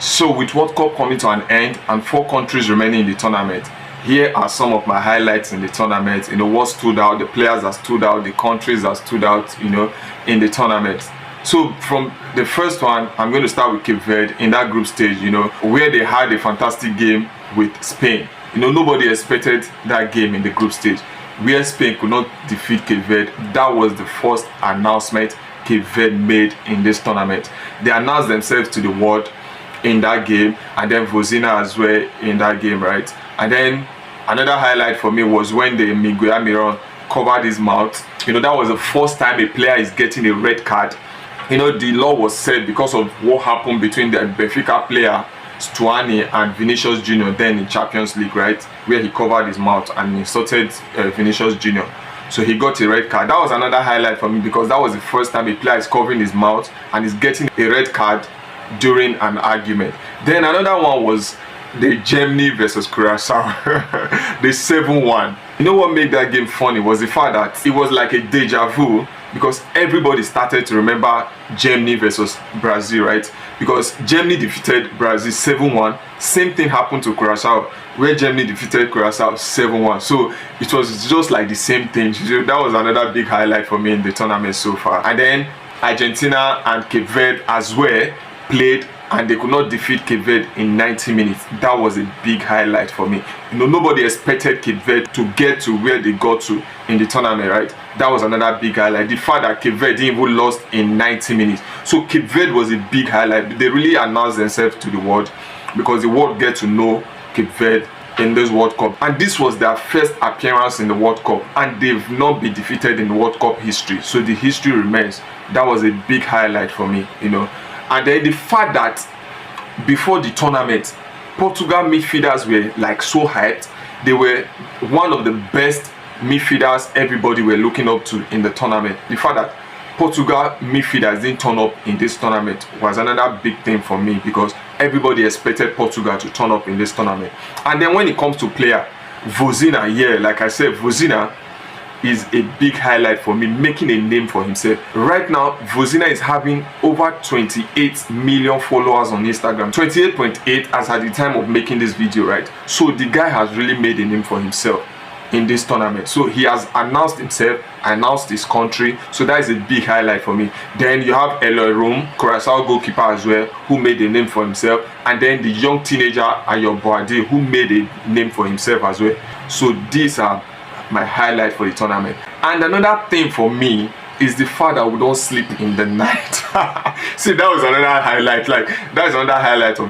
So with World Cup coming to an end and 4 countries remaining in the tournament, here are some of my highlights in the tournament. What stood out, the players that stood out, the countries that stood out, in the tournament. So from the first one, I'm going to start with Cape Verde in that group stage, where they had a fantastic game with Spain. Nobody expected that game in the group stage, where Spain could not defeat Cape Verde. That was the first announcement Cape Verde made in this tournament. They announced themselves to the world in that game, and then Vozina as well in that game, right? And then another highlight for me was when the Miguel Almiron covered his mouth. That was the first time a player is getting a red card. The law was set because of what happened between the Benfica player Stuani and Vinicius Junior then in Champions League, right, where he covered his mouth and insulted Vinicius Junior. So he got a red card. That was another highlight for me, because that was the first time a player is covering his mouth and is getting a red card during an argument. Then another one was the Germany versus Curacao, the 7-1. What made that game funny was the fact that it was like a deja vu, because everybody started to remember Germany versus Brazil, right? Because Germany defeated Brazil 7-1. Same thing happened to Curacao, where Germany defeated Curacao 7-1. So it was just like the same thing. So that was another big highlight for me in the tournament so far. And then Argentina and Cape Verde as well played, and they could not defeat Cape Verde in 90 minutes. That was a big highlight for me. Nobody expected Cape Verde to get to where they got to in the tournament, right? That was another big highlight. The fact that Cape Verde didn't even lost in 90 minutes. So Cape Verde was a big highlight. They really announced themselves to the world, because the world get to know Cape Verde in this World Cup. And this was their first appearance in the World Cup, and they've not been defeated in the World Cup history. So the history remains. That was a big highlight for me, And then the fact that before the tournament, Portugal midfielders were like so hyped. They were one of the best midfielders everybody were looking up to in the tournament. The fact that Portugal midfielders didn't turn up in this tournament was another big thing for me, because everybody expected Portugal to turn up in this tournament. And then when it comes to player, Vozina, like I said, Vozina is a big highlight for me, making a name for himself. Right now, Vozina is having over 28 million followers on Instagram. 28.8 as at the time of making this video, right? So the guy has really made a name for himself in this tournament. So he has announced himself, announced his country. So that is a big highlight for me. Then you have Eloy Room, Curacao goalkeeper as well, who made a name for himself. And then the young teenager Ayo Boade, who made a name for himself as well. So these are my highlight for the tournament. And another thing for me is the fact that we don't sleep in the night. See, that was another highlight. Like, that is another highlight of